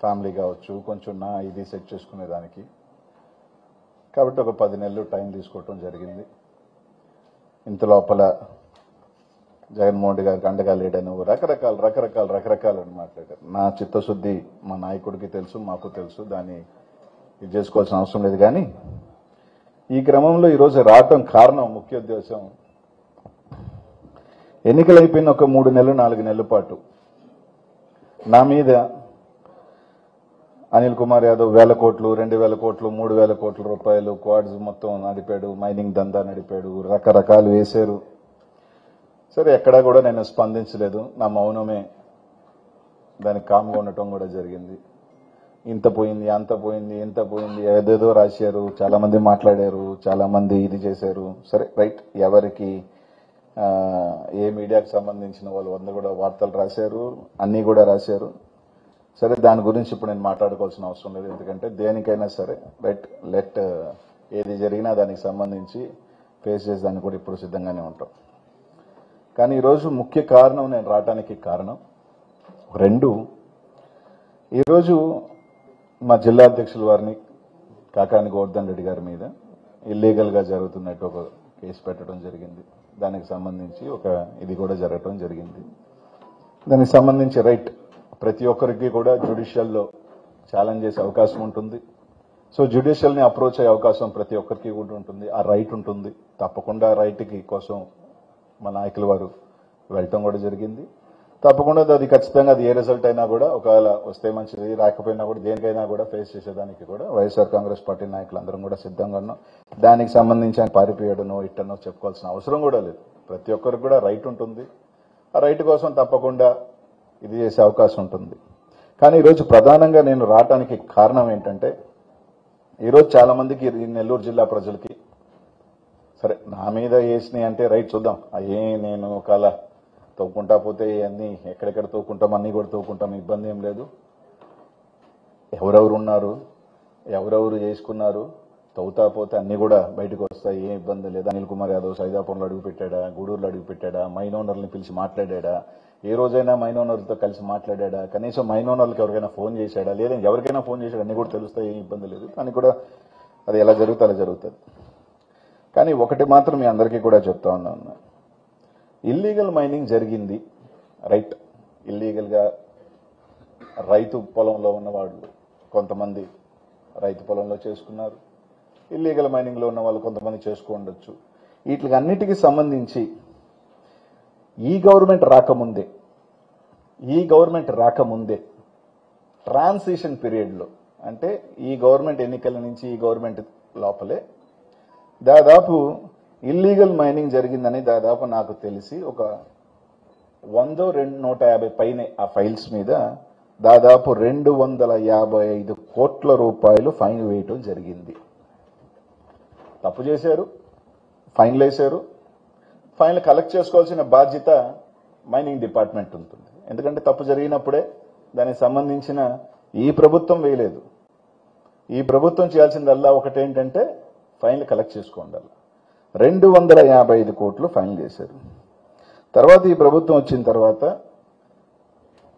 Family కావచ్చు, కొంచెం నా ఇది సెట్ చేసుకునేదానికి. కాబట్టి ఒక 10 నెలలు టైం తీసుకోవటం జరిగింది. ఇంత లోపల జగన్మోహన్ రెడ్డి గారికి అండగా లేడని రకరకాలు అని మాట్లాడారు. నా చిత్తశుద్ధి మా నాయకుడికి తెలుసు, మాకు తెలుసు, దాన్ని ఇది చేసుకోవాల్సిన అవసరం లేదు. కానీ ఈ క్రమంలో ఈరోజు రావటం కారణం, ముఖ్య ఉద్దేశం, ఎన్నికలు అయిపోయిన ఒక 3 నెలలు 4 నెలల పాటు నా మీద అనిల్ కుమార్ యాదవ్ 1000 కోట్లు, 2000 కోట్లు, 3000 కోట్ల రూపాయలు క్వాడ్స్ మొత్తం నడిపాడు, మైనింగ్ దందా నడిపాడు, రకరకాలు వేశారు. సరే, ఎక్కడా కూడా నేను స్పందించలేదు. నా మౌనమే దానికి కామ్గా ఉండటం కూడా జరిగింది. ఇంత పోయింది, అంత పోయింది, ఇంత పోయింది, ఏదేదో రాశారు, చాలా మంది మాట్లాడారు, చాలా మంది ఇది చేశారు. సరే, రైట్, ఎవరికి ఏ మీడియాకు సంబంధించిన వాళ్ళు 100 కూడా వార్తలు రాశారు, అన్నీ కూడా రాశారు. సరే, దాని గురించి ఇప్పుడు నేను మాట్లాడుకోవాల్సిన అవసరం లేదు. ఎందుకంటే దేనికైనా సరే రైట్, లెట్ ఏది జరిగినా దానికి సంబంధించి ఫేస్ చేసేదానికి కూడా ఇప్పుడు సిద్ధంగానే ఉంటాం. కానీ ఈరోజు ముఖ్య కారణం, నేను రావడానికి కారణం 2. ఈరోజు మా జిల్లా అధ్యక్షుల వారిని కాకాని గోవర్ధన్ రెడ్డి గారి మీద ఇల్లీగల్గా జరుగుతున్నట్టు ఒక కేసు పెట్టడం జరిగింది. దానికి సంబంధించి ఒక ఇది కూడా జరగటం జరిగింది. దానికి సంబంధించి రైట్, ప్రతి ఒక్కరికి కూడా జ్యుడిషియల్లో ఛాలెంజ్ చేసే అవకాశం ఉంటుంది. సో జ్యుడిషియల్ని అప్రోచ్ అయ్యే అవకాశం ప్రతి ఒక్కరికి కూడా ఉంటుంది, ఆ రైట్ ఉంటుంది. తప్పకుండా రైట్కి కోసం మా నాయకుల వారు వెళ్ళటం కూడా జరిగింది. తప్పకుండా అది ఖచ్చితంగా అది ఏ రిజల్ట్ అయినా కూడా, ఒకవేళ వస్తే మంచిది, రాకపోయినా కూడా దేనికైనా కూడా ఫేస్ చేసేదానికి కూడా వైఎస్ఆర్ కాంగ్రెస్ పార్టీ నాయకులందరం కూడా సిద్ధంగా ఉన్నాం. దానికి సంబంధించి ఆయన పారిపోయాడనో ఇట్టనో చెప్పుకోవాల్సిన అవసరం కూడా లేదు. ప్రతి ఒక్కరికి కూడా రైట్ ఉంటుంది. ఆ రైట్ కోసం తప్పకుండా ఇది చేసే అవకాశం ఉంటుంది. కానీ ఈరోజు ప్రధానంగా నేను రావటానికి కారణం ఏంటంటే, ఈరోజు చాలా మందికి నెల్లూరు జిల్లా ప్రజలకి సరే నా మీద వేసినాయి అంటే రైట్, చూద్దాం, అయ్యే నేను ఒకవేళ తవ్వుకుంటా పోతే అన్నీ ఎక్కడెక్కడ తవ్వుకుంటాం, అన్నీ కూడా తవ్వుకుంటాం, ఇబ్బంది ఏం లేదు. ఎవరెవరు ఉన్నారు, ఎవరెవరు చేసుకున్నారు, తవ్వుతా పోతే అన్నీ కూడా బయటకు వస్తాయి, ఏం ఇబ్బంది లేదు. అనిల్ కుమార్ యాదవ్ సైదాపురంలో అడుగు పెట్టాడా, గూడూరులో అడుగు పెట్టాడా, మైన్ ఓనర్ని పిలిచి మాట్లాడా, ఏ రోజైనా మైన్ ఓనర్లతో కలిసి మాట్లాడా, కనీసం మైన్ ఓనర్లకు ఎవరికైనా ఫోన్ చేశాడా, లేదా ఎవరికైనా ఫోన్ చేశాడా, అన్నీ కూడా తెలుస్తాయి, ఏం ఇబ్బంది లేదు. కానీ కూడా అది ఎలా జరుగుతుంది అలా జరుగుతుంది. కానీ ఒకటి మాత్రం మీ అందరికీ కూడా చెప్తా ఉన్నాను, ఇల్లీగల్ మైనింగ్ జరిగింది రైట్. ఇల్లీగల్గా రైతు పొలంలో ఉన్నవాళ్ళు కొంతమంది రైతు పొలంలో చేసుకున్నారు, ఇల్లీగల్ మైనింగ్లో ఉన్న వాళ్ళు కొంతమంది చేసుకోండొచ్చు. వీటికి అన్నిటికీ సంబంధించి ఈ గవర్నమెంట్ రాకముందే ట్రాన్సిషన్ పీరియడ్లో, అంటే ఈ గవర్నమెంట్ ఎన్నికల నుంచి ఈ గవర్నమెంట్ లోపలే దాదాపు ఇల్లీగల్ మైనింగ్ జరిగిందని దాదాపు నాకు తెలిసి ఒక 100-150 పైనే ఆ ఫైల్స్ మీద దాదాపు 255 కోట్ల రూపాయలు ఫైన్ వేయటం జరిగింది. తప్పు చేశారు, ఫైన్లు వేశారు. ఫైన్లు కలెక్ట్ చేసుకోవాల్సిన బాధ్యత మైనింగ్ డిపార్ట్మెంట్ ఉంటుంది. ఎందుకంటే తప్పు జరిగినప్పుడే దానికి సంబంధించిన ఈ ప్రభుత్వం వేయలేదు. ఈ ప్రభుత్వం చేయాల్సిందల్లా ఒకటేంటంటే ఫైన్లు కలెక్ట్ చేసుకోండి. 255 కోట్లు ఫైన్ చేశారు. తర్వాత ఈ ప్రభుత్వం వచ్చిన తర్వాత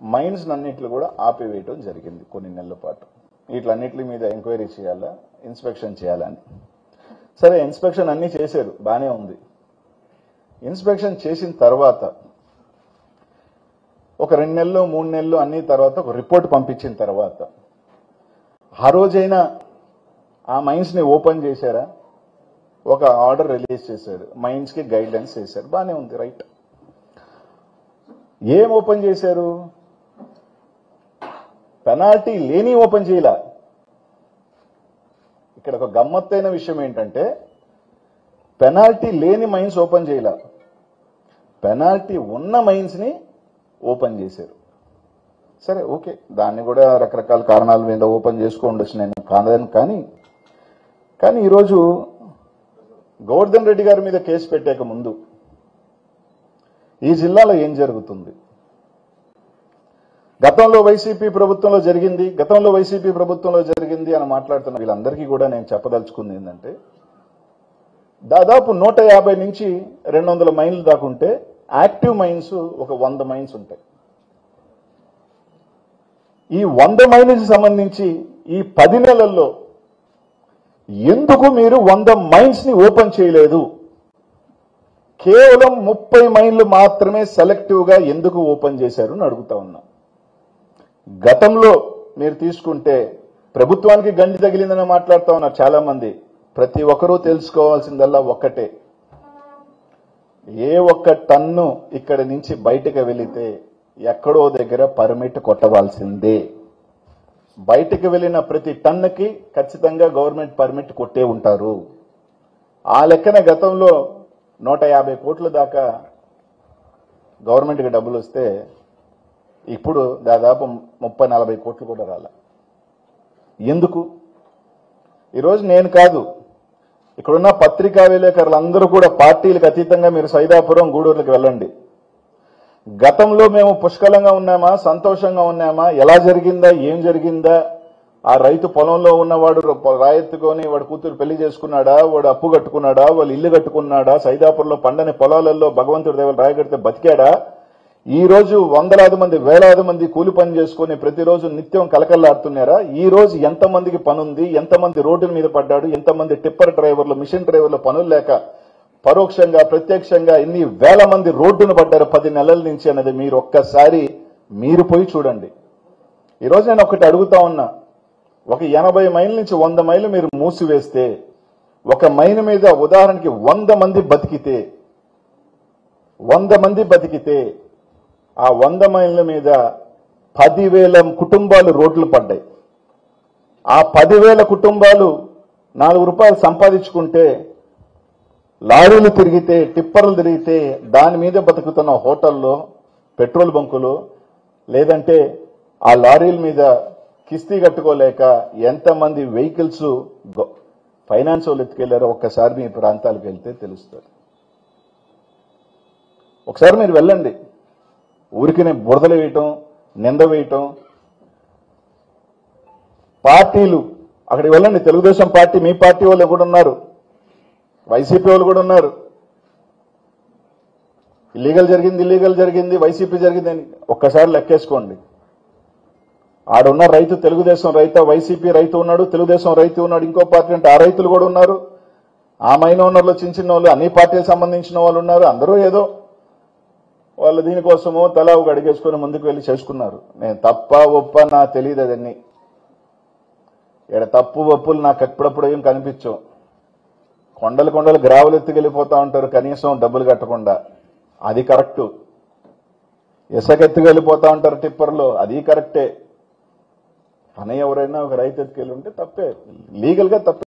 మైన్స్ అన్నింటిలో కూడా ఆపివేయటం జరిగింది కొన్ని నెలల పాటు. వీటిలన్నింటి మీద ఎంక్వైరీ చేయాలా, ఇన్స్పెక్షన్ చేయాలని. సరే, ఇన్స్పెక్షన్ అన్నీ చేశారు, బాగానే ఉంది. ఇన్స్పెక్షన్ చేసిన తర్వాత ఒక 2 నెలలు 3 నెలలు అన్ని తర్వాత ఒక రిపోర్ట్ పంపించిన తర్వాత ఆ రోజైనా ఆ మైన్స్ని ఓపెన్ చేశారా, ఒక ఆర్డర్ రిలీజ్ చేశారు, మైన్స్కి గైడ్ లైన్స్ చేశారు, బాగానే ఉంది రైట్. ఏం ఓపెన్ చేశారు, పెనాల్టీ లేని ఓపెన్ చేయలా. ఇక్కడ ఒక గమ్మత్తైన విషయం ఏంటంటే, పెనాల్టీ లేని మైన్స్ ఓపెన్ చేయలా, పెనాల్టీ ఉన్న మైన్స్ని ఓపెన్ చేశారు. సరే, ఓకే, దాన్ని కూడా రకరకాల కారణాల మీద ఓపెన్ చేసుకోండొచ్చు, నేను కాదని. కానీ ఈరోజు గోవర్ధన్ రెడ్డి గారి మీద కేసు పెట్టాక ముందు ఈ జిల్లాలో ఏం జరుగుతుంది, గతంలో వైసీపీ ప్రభుత్వంలో జరిగింది అని మాట్లాడుతున్న వీళ్ళందరికీ కూడా నేను చెప్పదలుచుకుంది ఏంటంటే, దాదాపు 150 నుంచి 200 మైన్లు దాకుంటే యాక్టివ్ మైన్స్ ఒక 100 మైన్స్ ఉంటాయి. ఈ 100 మైన్స్ సంబంధించి ఈ 10 నెలల్లో ఎందుకు మీరు 100 మైన్స్ ని ఓపెన్ చేయలేదు? కేవలం 30 మైన్లు మాత్రమే సెలెక్టివ్ గా ఎందుకు ఓపెన్ చేశారు అని అడుగుతా ఉన్నా. గతంలో మీరు తీసుకుంటే ప్రభుత్వానికి గండి తగిలిందని మాట్లాడుతూ ఉన్నారు చాలా మంది. ప్రతి ఒక్కరూ తెలుసుకోవాల్సిందల్లా ఒక్కటే, ఏ ఒక్క టన్ను ఇక్కడి నుంచి బయటకు వెళితే ఎక్కడో దగ్గర పర్మిట్ కొట్టవలసిందే. బయటకు వెళ్ళిన ప్రతి టన్నుకి ఖచ్చితంగా గవర్నమెంట్ పర్మిట్ కొట్టే ఉంటారు. ఆ లెక్కన గతంలో 150 కోట్ల దాకా గవర్నమెంట్కి డబ్బులు వస్తే ఇప్పుడు దాదాపు 30-40 కోట్లు కూడా రాల. ఎందుకు? ఈరోజు నేను కాదు, ఇక్కడున్న పత్రికా విలేకరులు అందరూ కూడా పార్టీలకు అతీతంగా మీరు సైదాపురం, గూడూరులకు వెళ్ళండి. గతంలో మేము పుష్కలంగా ఉన్నామా, సంతోషంగా ఉన్నామా, ఎలా జరిగిందా, ఏం జరిగిందా, ఆ రైతు పొలంలో ఉన్నవాడు రాయెత్తుకొని వాడు కూతురు పెళ్లి చేసుకున్నాడా, వాడు అప్పు కట్టుకున్నాడా, వాళ్ళు ఇల్లు కట్టుకున్నాడా, సైదాపురంలో పండని పొలాలలో భగవంతుడి దేవుడు రాయగడితే బతికాడా? ఈ రోజు వందలాది మంది, వేలాది మంది కూలి పని చేసుకుని ప్రతిరోజు నిత్యం కలకల్లాడుతున్నారా? ఈ రోజు ఎంతమందికి పనుంది, ఎంతమంది రోడ్డుల మీద పడ్డాడు, ఎంతమంది టిప్పర్ డ్రైవర్లు, మిషన్ డ్రైవర్లు పనులు లేక పరోక్షంగా ప్రత్యక్షంగా ఎన్ని వేల మంది రోడ్డును పడ్డారు 10 నెలల నుంచి అన్నది మీరు ఒక్కసారి మీరు పోయి చూడండి. ఈరోజు నేను ఒకటి అడుగుతా ఉన్నా, ఒక 80 మైళ్ళ నుంచి 100 మైళ్ళు మీరు మూసివేస్తే, ఒక మైన్ మీద ఉదాహరణకి 100 మంది బతికితే, 100 మంది బతికితే ఆ 100 మైళ్ళ మీద 10,000 కుటుంబాలు రోడ్లు పడ్డాయి. ఆ 10,000 కుటుంబాలు 4 రూపాయలు సంపాదించుకుంటే, లారీలు తిరిగితే, టిప్పర్లు తిరిగితే దాని మీద బతుకుతున్న హోటల్లో, పెట్రోల్ బంకులు, లేదంటే ఆ లారీల మీద కిస్తీ కట్టుకోలేక ఎంతమంది వెహికల్స్ ఫైనాన్స్ వాళ్ళు ఎత్తుకెళ్లారో ఒక్కసారి మీ ప్రాంతాలకు వెళ్తే తెలుస్తుంది. ఒకసారి మీరు వెళ్ళండి. ఊరికినే బురదలు వేయటం, నింద వేయటం. పార్టీలు అక్కడికి వెళ్ళండి. తెలుగుదేశం పార్టీ, మీ పార్టీ వాళ్ళు కూడా ఉన్నారు, వైసీపీ వాళ్ళు కూడా ఉన్నారు. ఇల్లీగల్ జరిగింది, వైసీపీ జరిగింది అని ఒక్కసారి లెక్కేసుకోండి. ఆడున్న రైతు తెలుగుదేశం రైతు, వైసీపీ రైతు ఉన్నాడు, తెలుగుదేశం రైతు ఉన్నాడు, ఇంకో పార్టీ అంటే ఆ రైతులు కూడా ఉన్నారు. ఆ మైన్ ఓనర్లు చిన్న వాళ్ళు, అన్ని పార్టీలకు సంబంధించిన వాళ్ళు ఉన్నారు. అందరూ ఏదో వాళ్ళు దీనికోసమో తలా ఒక అడిగేసుకొని ముందుకు వెళ్ళి చేసుకున్నారు. నేను తప్ప ఒప్ప నాకు తెలియదు అదన్నీ. ఇక్కడ తప్పు ఒప్పులు నాకు ఎప్పుడప్పుడు ఏం కనిపించవు. కొండలు గ్రావెలు ఎత్తుకెళ్ళిపోతా ఉంటారు కనీసం డబ్బులు కట్టకుండా, అది కరెక్టు. ఇసుకెత్తుకెళ్ళిపోతా ఉంటారు టిప్పర్లో, అది కరెక్టే. కానీ ఎవరైనా ఒక రైతు ఎత్తుకెళ్ళి ఉంటే తప్పే, లీగల్గా తప్పే.